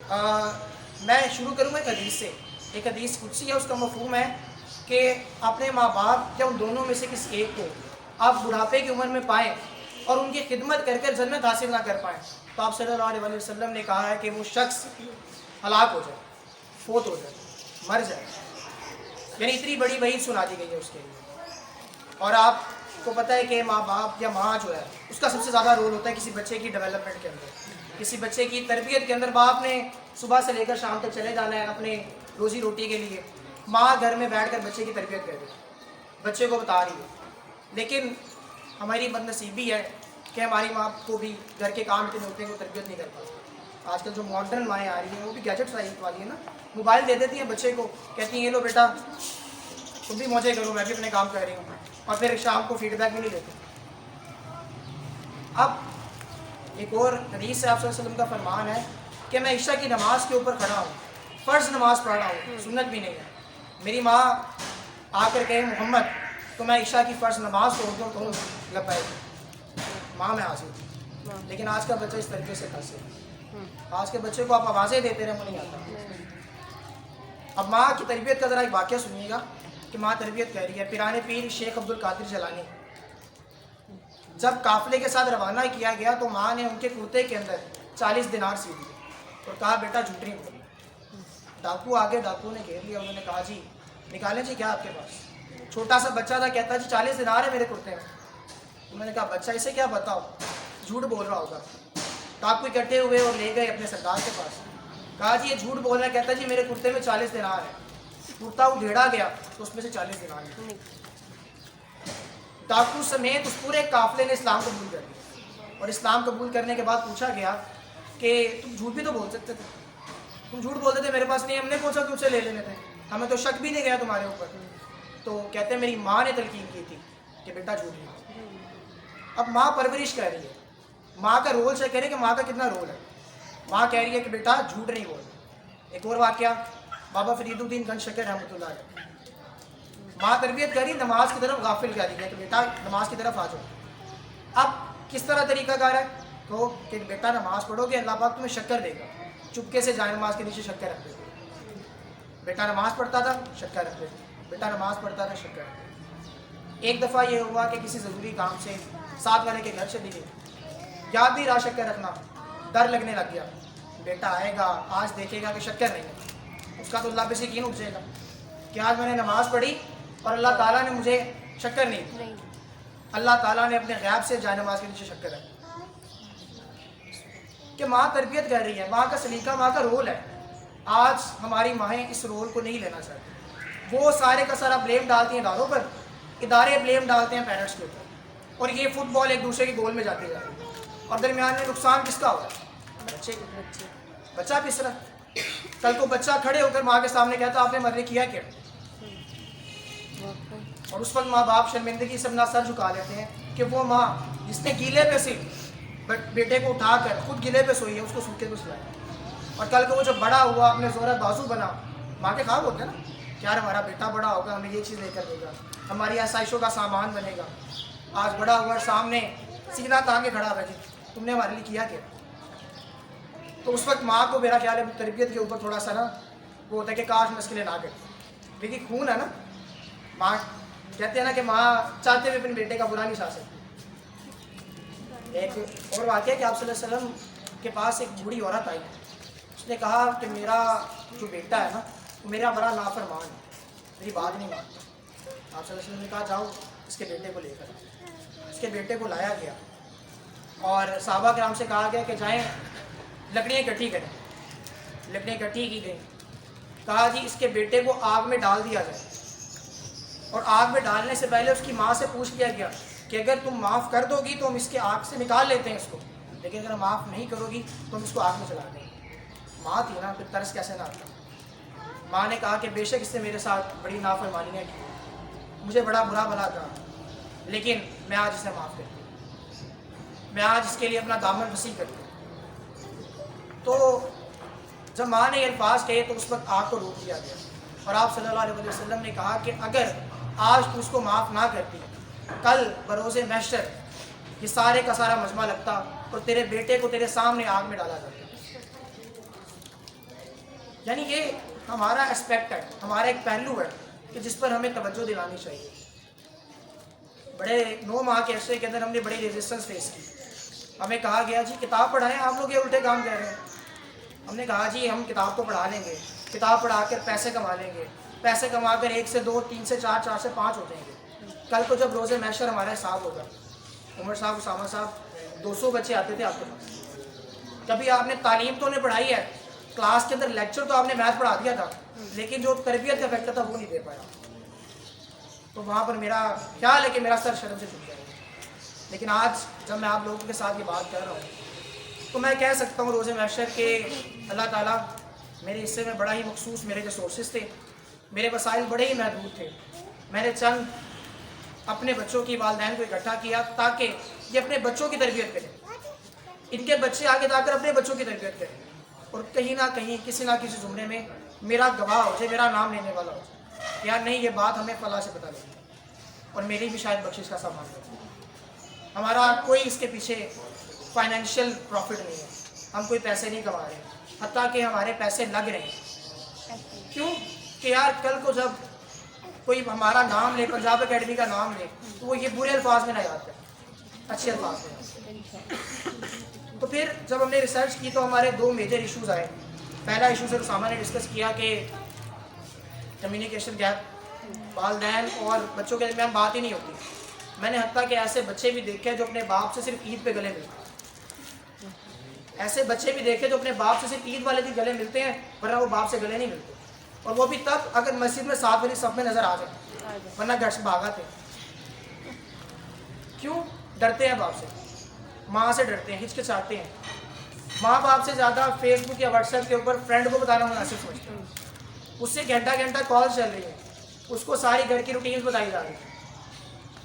میں شروع کروں گا ایک حدیث سے. ایک حدیث قدسی ہے, اس کا مفہوم ہے کہ اپنے ماں باپ یا ان دونوں میں سے کسی ایک کو آپ بڑھاپے کی عمر میں پائیں اور ان کی خدمت کر کر جنت حاصل نہ کر پائیں, تو آپ صلی اللہ علیہ وسلم نے کہا ہے کہ وہ شخص ہلاک ہو جائے, فوت ہو جائے, مر جائے. یعنی اتنی بڑی وعید سنا دی گئی ہے اس کے لیے. اور آپ کو پتہ ہے کہ ماں باپ یا ماں جو ہے اس کا سب سے زیادہ رول ہوتا ہے کسی بچے کی ڈیولپمنٹ کے اندر, کسی بچے کی تربیت کے اندر. باپ نے صبح سے لے کر شام تک چلے جانا ہے اپنے روزی روٹی کے لیے, ماں گھر میں بیٹھ کر بچے کی تربیت کر رہی ہے, بچے کو بتا رہی ہے. لیکن ہماری بد نصیبی ہے کہ ہماری ماں کو بھی گھر کے کام اتنے ہوتے ہیں وہ تربیت نہیں کر پاتی. آج کل جو ماڈرن مائیں آ رہی ہیں وہ بھی گیجٹ والی ہیں نا, موبائل دے دیتی ہیں بچے کو, کہتی ہیں یہ لو بیٹا تم بھی موجے کرو, میں بھی اپنے کام کر رہی ہوں, اور پھر شام کو فیڈ بیک بھی نہیں دیتے. اب ایک اور حدیث سے آپ صلی اللہ علیہ وسلم کا فرمان ہے کہ میں عشاء کی نماز کے اوپر کھڑا ہوں, فرض نماز پڑھ رہا ہوں, سنت بھی نہیں ہے. میری ماں آ کر کہے محمد, تو میں عشاء کی فرض نماز کو اردو کہوں لبیک, ماں میں حاضر ہوں. لیکن آج کا بچہ اس طریقے سے پھنسے, آج کے بچے کو آپ آوازیں دیتے رہے, وہ نہیں آتا. اب ماں کی تربیت کا ذرا ایک واقعہ سنیے گا کہ ماں تربیت کہہ رہی ہے. پیرانے پیر شیخ عبد القادر جیلانی جب قافلے کے ساتھ روانہ کیا گیا تو ماں نے ان کے کرتے کے اندر 40 دینار سی دیے اور کہا بیٹا جھوٹ نہیں بولنا. ڈاکو آگے, ڈاکو نے گھیر لیا, انہوں نے کہا جی نکالیں جی کیا آپ کے پاس. چھوٹا سا بچہ تھا, کہتا جی 40 دینار ہے میرے کرتے میں. انہوں نے کہا بچہ اسے کیا بتاؤ, جھوٹ بول رہا ہوگا. ڈاکو اکٹھے ہوئے اور لے گئے اپنے سردار کے پاس, کہا جی یہ جھوٹ بول رہا ہے. کہتا جی میرے کرتے میں 40 دینار ہے. کرتا ادھیڑا گیا تو اس میں سے 40 دینار نکلے. ڈاکو سمیت اس پورے قافلے نے اسلام قبول کر لیا, اور اسلام قبول کرنے کے بعد پوچھا گیا کہ تم جھوٹ بھی تو بول سکتے تھے, تم جھوٹ بولتے تھے میرے پاس نہیں, ہم نے پوچھا کہ اسے لے لینے تھے, ہمیں تو شک بھی نہیں گیا تمہارے اوپر. تو کہتے ہیں میری ماں نے تلقین کی تھی کہ بیٹا جھوٹ نہیں. اب ماں پرورش کہہ رہی ہے, ماں کا رول چیک کریں کہ ماں کا کتنا رول ہے. ماں کہہ رہی ہے کہ بیٹا جھوٹ نہیں بول. ایک اور واقعہ, بابا فرید الدین گنج شکر رحمۃ اللہ علیہ, ماں تربیت کری, نماز کی طرف غافل کر دیا کہ بیٹا نماز کی طرف آ جاؤ. اب کس طرح طریقہ کار ہے, تو کہ بیٹا نماز پڑھو گے اللہ پاک تمہیں شکر دے گا. چپکے سے جائے نماز کے نیچے شکر رکھ دے. بیٹا نماز پڑھتا تھا شکر رکھ دے, بیٹا نماز پڑھتا تھا شکر رکھ دے. ایک دفعہ یہ ہوا کہ کسی ضروری کام سے ساتھ والے کے گھر چلی گئی, یاد نہیں رہا شکر رکھنا, ڈر لگنے لگ گیا بیٹا آئے گا آج دیکھے گا کہ شکر نہیں ہے. اس کا تو اللہ پہ سے یقین اٹھ جائے گا کہ آج میں نے نماز پڑھی اور اللہ تعالیٰ نے مجھے شکر نہیں. اللہ تعالیٰ نے اپنے غیب سے جائے نماز کے نیچے شکر ہے. کہ ماں تربیت کر رہی ہے, ماں کا سلیقہ, ماں کا رول ہے. آج ہماری مائیں اس رول کو نہیں لینا چاہتی, وہ سارے کا سارا بلیم ڈالتی ہیں اداروں پر, ادارے بلیم ڈالتے ہیں پیرنٹس کے اوپر, اور یہ فٹ بال ایک دوسرے کے گول میں جاتے جا رہی ہے, اور درمیان میں نقصان کس کا ہو رہا ہے, بچے کا. بچہ پس رہا. کل کو بچہ کھڑے ہو کر ماں کے سامنے کہتا آپ نے مرنے کیا کیا, اور اس وقت ماں باپ شرمندگی سے اپنا سر جھکا لیتے ہیں کہ وہ ماں جس نے گیلے پہ سی بیٹے کو اٹھا کر خود گیلے پہ سوئی ہے, اس کو سوکھے پہ سلایا. اور کل کو وہ جب بڑا ہوا اپنے زورہ بازو بنا, ماں کے خواب ہوتے ہیں نا کہ یار ہمارا بیٹا بڑا ہوگا ہمیں یہ چیز لے کر دے گا, ہماری آسائشوں کا سامان بنے گا. آج بڑا ہوا سامنے سینہ تان کے کھڑا رہے, تم نے ہمارے لیے کیا کیا. تو اس وقت ماں کو میرا خیال ہے تربیت کے اوپر تھوڑا سا نا وہ ہوتا ہے کہ کاش مشکلیں نہ کریں, لیکن خون ہے نا. ماں کہتے ہیں نا کہ ماں چاہتے ہوئے اپنے بیٹے کا برا نہیں چاہ سکتی. ایک اور واقعہ کہ آپ صلی اللہ علیہ وسلم کے پاس ایک بوڑھی عورت آئی, اس نے کہا کہ میرا جو بیٹا ہے نا وہ میرا بڑا نافرمان ہے, میری بات نہیں مانتا. آپ صلی اللہ علیہ وسلم نے کہا جاؤ اس کے بیٹے کو لے کر. اس کے بیٹے کو لایا گیا اور صحابہ کرام سے کہا گیا کہ جائیں لکڑیاں اکٹھی کریں. لکڑیاں اکٹھی کی گئیں, کہا جی اس کے بیٹے کو آگ میں ڈال دیا جائے, اور آگ میں ڈالنے سے پہلے اس کی ماں سے پوچھ لیا گیا کہ اگر تم معاف کر دو گی تو ہم اس کے آگ سے نکال لیتے ہیں اس کو, لیکن اگر معاف نہیں کرو گی تو ہم اس کو آگ میں جلا دیں گے. ماں تھی نا, پھر ترس کیسے نہ آتا. ماں نے کہا کہ بے شک اس نے میرے ساتھ بڑی نافرمانیاں کی, مجھے بڑا برا بھلا کہا, لیکن میں آج اسے معاف کرتی ہوں, میں آج اس کے لیے اپنا دامن وسیع کرتی ہوں. تو جب ماں نے یہ الفاظ کہے تو اس وقت آگ کو روک دیا گیا, اور آپ صلی اللہ علیہ وسلم نے کہا کہ اگر آج تو اس کو معاف نہ کرتی, کل بروز محشر یہ سارے کا سارا مجمع لگتا اور تیرے بیٹے کو تیرے سامنے آگ میں ڈالا جاتا. یعنی یہ ہمارا اسپیکٹ ہے، ہمارا ایک پہلو ہے کہ جس پر ہمیں توجہ دلانی چاہیے. بڑے 9 ماہ کے عرصے کے اندر ہم نے بڑی ریزسٹنس فیس کی. ہمیں کہا گیا جی کتاب پڑھائیں، آپ لوگ یہ الٹے کام کر رہے ہیں. ہم نے کہا جی ہم کتاب کو پڑھا لیں گے، کتاب پڑھا کر پیسے کما لیں گے، پیسے کما کر 1 سے 2 3 سے 4 4 سے 5 ہو جائیں گے. کل کو جب روز محشر ہمارا حساب ہوگا، عمر صاحب، اسامہ صاحب، 200 بچے آتے تھے آپ کے پاس. کبھی آپ نے تعلیم تو نے پڑھائی ہے، کلاس کے اندر لیکچر تو آپ نے میتھ پڑھا دیا تھا، لیکن جو تربیت کا فیکٹر تھا وہ نہیں دے پایا. تو وہاں پر میرا خیال ہے کہ میرا سر شرم سے جھک جائے گا. لیکن آج جب میں آپ لوگوں کے ساتھ یہ بات کر رہا ہوں تو میں کہہ سکتا ہوں روز محشر کے اللہ تعالیٰ میرے حصے میں بڑا ہی مخصوص میرے ریسورسز تھے، میرے وسائل بڑے ہی محدود تھے. میں نے چند اپنے بچوں کی والدین کو اکٹھا کیا تاکہ یہ اپنے بچوں کی تربیت کریں، ان کے بچے آگے جا کر اپنے بچوں کی تربیت کریں، اور کہیں نہ کہیں کسی نہ کسی زمرے میں میرا گواہ ہو جائے، میرا نام لینے والا ہو جائے، یار نہیں یہ بات ہمیں فلاں سے پتہ لگی اور میری بھی شاید بخشش کا سامان ہے. ہمارا کوئی اس کے پیچھے فائنینشیل پروفٹ نہیں ہے، ہم کوئی پیسے نہیں کما رہے، حتیٰ کہ ہمارے پیسے لگ رہے ہیں. کیوں کہ یار کل کو جب کوئی ہمارا نام لے، پنجاب اکیڈمی کا نام لے، تو وہ یہ برے الفاظ میں نہ یاد کرے، اچھے الفاظ میں. تو پھر جب ہم نے ریسرچ کی تو ہمارے 2 میجر ایشوز آئے. پہلا ایشو سر اسامہ نے ڈسکس کیا کہ کمیونیکیشن گیپ، والدین اور بچوں کے درمیان بات ہی نہیں ہوتی. میں نے حتیٰ کہ ایسے بچے بھی دیکھے جو اپنے باپ سے صرف عید پہ گلے ملتے ہیں، ایسے بچے بھی دیکھے جو اپنے باپ سے صرف عید والے دن گلے ملتے ہیں، ورنہ وہ باپ سے گلے نہیں ملتے، اور وہ بھی تب اگر مسجد میں 7 والی صف میں نظر آ جائے، ورنہ گھر سے بھاگا تھے. کیوں ڈرتے ہیں باپ سے، ماں سے ڈرتے ہیں، ہچکچاتے ہیں. ماں باپ سے زیادہ فیس بک یا واٹس ایپ کے اوپر فرینڈ کو بتانا مناسب سمجھتے ہیں. اس سے گھنٹہ گھنٹہ کال چل رہی ہے، اس کو ساری گھر کی روٹینز بتائی جا رہی ہے.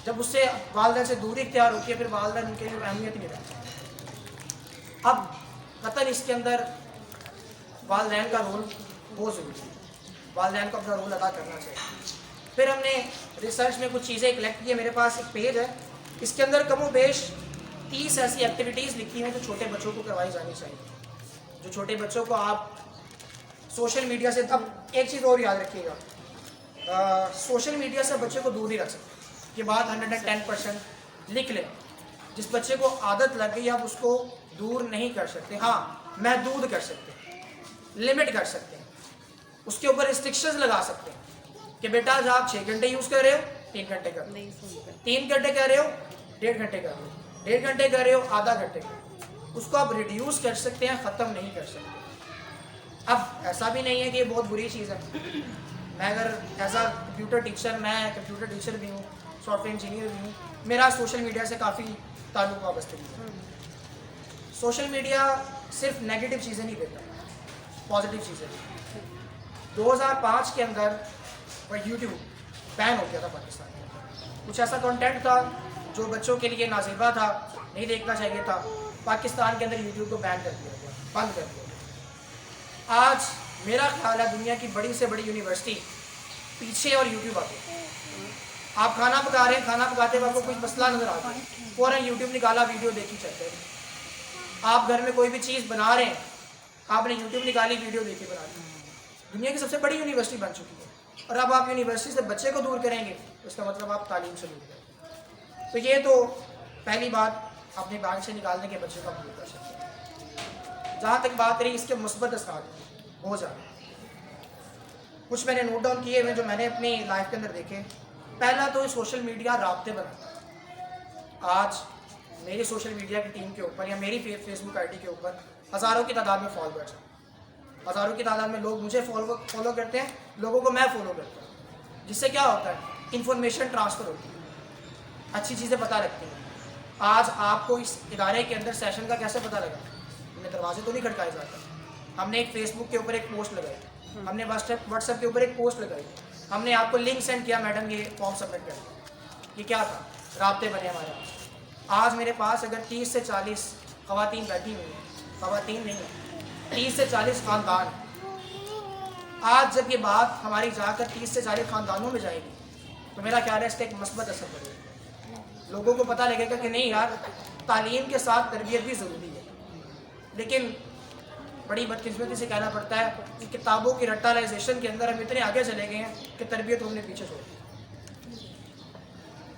جب اس سے والدین سے دوری اختیار ہوتی ہے پھر والدین ان کے لیے اہمیت نہیں رہتی. اب قطعاً اس کے اندر والدین کا رول بہت ضروری ہے، والدین کو اپنا رول ادا کرنا چاہیے. پھر ہم نے ریسرچ میں کچھ چیزیں کلیکٹ کی. میرے پاس ایک پیج ہے، اس کے اندر کم و بیش 30 ایسی ایکٹیویٹیز لکھی ہیں جو چھوٹے بچوں کو کروائی جانی چاہیے، جو چھوٹے بچوں کو آپ سوشل میڈیا سے. اب ایک چیز اور یاد رکھیے گا، سوشل میڈیا سے بچے کو دور نہیں رکھ سکتے. یہ بات 110% لکھ لیں. جس بچے کو عادت لگ گئی آپ اس کو دور نہیں کر سکتے، ہاں محدود کر سکتے ہیں، لمٹ کر سکتے ہیں، اس کے اوپر ریسٹرکشنز لگا سکتے ہیں کہ بیٹا جب آپ 6 گھنٹے یوز کر رہے ہو 3 گھنٹے کر لو، 3 گھنٹے کر رہے ہو 1.5 گھنٹے کر لو، 1.5 گھنٹے کر رہے ہو آدھا گھنٹے کر لو. اس کو آپ ریڈیوس کر سکتے ہیں، ختم نہیں کر سکتے. اب ایسا بھی نہیں ہے کہ یہ بہت بری چیز ہے. میں اگر ایز اے کمپیوٹر ٹیچر، میں کمپیوٹر ٹیچر بھی ہوں، سافٹ ویئر انجینئر بھی ہوں، میرا سوشل میڈیا سے کافی تعلق وابستگی ہے. سوشل میڈیا صرف نیگیٹو چیزیں نہیں دیتا، پازیٹیو چیزیں دیتا. 2005 کے اندر یوٹیوب بین ہو گیا تھا پاکستان میں. کچھ ایسا کنٹینٹ تھا جو بچوں کے لیے نازیبا تھا، نہیں دیکھنا چاہیے تھا. پاکستان کے اندر یوٹیوب کو بین کر دیا گیا، بند کر دیا گیا. آج میرا خیال ہے دنیا کی بڑی سے بڑی یونیورسٹی پیچھے اور یوٹیوب آتے ہیں. آپ کھانا پکا رہے ہیں، کھانا پکاتے وقت کو کوئی مسئلہ نظر آتا ہے، فوراً یوٹیوب نکالا، ویڈیو دیکھی چلتے ہیں. آپ گھر میں کوئی بھی چیز بنا رہے ہیں، آپ نے یوٹیوب نکالی، ویڈیو دیکھی بنا دی. دنیا کی سب سے بڑی یونیورسٹی بن چکی ہے، اور اب آپ یونیورسٹی سے بچے کو دور کریں گے تو اس کا مطلب آپ تعلیم سے دور کریں گے. تو یہ تو پہلی بات اپنے بینک سے نکالنے کے بچے کا دور کر سکتے ہیں. جہاں تک بات رہی اس کے مثبت اثرات، بہت زیادہ کچھ میں نے نوٹ ڈاؤن کیے ہوئے جو میں نے اپنی لائف کے اندر دیکھے. پہلا تو سوشل میڈیا رابطے بناتا ہے. آج میری سوشل میڈیا کی ٹیم کے اوپر یا میری فیس بک آئی ڈی کے اوپر ہزاروں کی تعداد میں فالوورز ہیں، ہزاروں کی تعداد میں لوگ مجھے فالو کرتے ہیں، لوگوں کو میں فالو کرتا ہوں. جس سے کیا ہوتا ہے، انفارمیشن ٹرانسفر ہوتی ہے، اچھی چیزیں پتہ لگتی ہیں. آج آپ کو اس ادارے کے اندر سیشن کا کیسے پتہ لگا؟ ہم نے دروازے تو نہیں کھٹکائے جاتے. ہم نے ایک فیس بک کے اوپر ایک پوسٹ لگائی، ہم نے واٹس ایپ کے اوپر ایک پوسٹ لگائی، ہم نے آپ کو لنک سینڈ کیا، میڈم یہ فارم سبمٹ کر دیا. یہ کیا تھا؟ رابطے بنے ہمارے پاس. آج میرے پاس اگر 30 سے 40 خواتین بیٹھی ہوئی ہیں، خواتین نہیں ہیں، 30 سے 40 خاندان ہیں. آج جب یہ بات ہماری جا کر 30 سے 40 خاندانوں میں جائے گی تو میرا خیال ہے اس کا ایک مثبت اثر پڑے گا. لوگوں کو پتہ لگے گا کہ نہیں یار، تعلیم کے ساتھ تربیت بھی ضروری ہے. لیکن بڑی بدقسمتی سے کہنا پڑتا ہے کہ کتابوں کی رٹالائزیشن کے اندر ہم اتنے آگے چلے گئے ہیں کہ تربیت ہم نے پیچھے چھوڑ دی.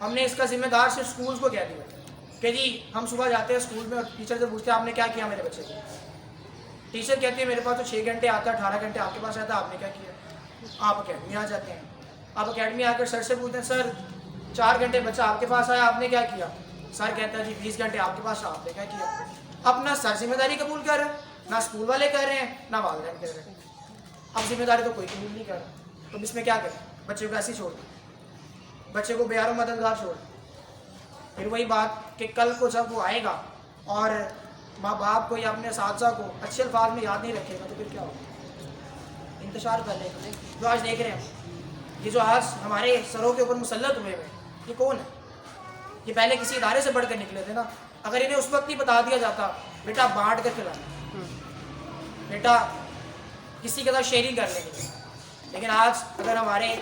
ہم نے اس کا ذمہ دار صرف اسکولس کو کہہ دیا کہ جی ہم صبح جاتے ہیں اسکول میں اور ٹیچر سے پوچھتے ہیں آپ نے کیا کیا میرے بچے کو. ٹیچر کہتی ہے میرے پاس تو 6 گھنٹے آتا ہے 18 گھنٹے آپ کے پاس رہتا ہے, آپ نے کیا کیا. آپ اکیڈمی آ جاتے ہیں, آپ اکیڈمی آ کر سر سے پوچھتے ہیں سر 4 گھنٹے بچہ آپ کے پاس آیا آپ نے کیا کیا. سر کہتا ہے جی 20 گھنٹے آپ کے پاس آپ نے کیا کیا. اپنا سر ذمہ داری قبول کر رہے ہیں, نہ اسکول والے کہہ رہے ہیں نہ والدین کہہ رہے ہیں. اب ذمہ داری تو کوئی قبول نہیں کر رہا, تو اس میں کیا کریں, بچے کو ایسے ہی چھوڑ دیں, بچے کو بے و مددگار چھوڑ دیں. پھر وہی بات کہ کل کو جب وہ آئے گا اور ماں باپ کو یا اپنے اساتذہ کو اچھے الفاظ میں یاد نہیں رکھے گا تو پھر کیا ہوگا. انتشار کر لے گا. جو آج دیکھ رہے ہیں, یہ جو آج ہمارے سروں کے اوپر مسلط ہوئے ہوئے یہ کون ہے؟ یہ پہلے کسی ادارے سے پڑھ کر نکلے تھے نا. اگر انہیں اس وقت ہی بتا دیا جاتا بیٹا بانٹ کر کھلانا, بیٹا کسی کے ساتھ شیئرنگ کر لیں گے, لیکن آج اگر ہمارے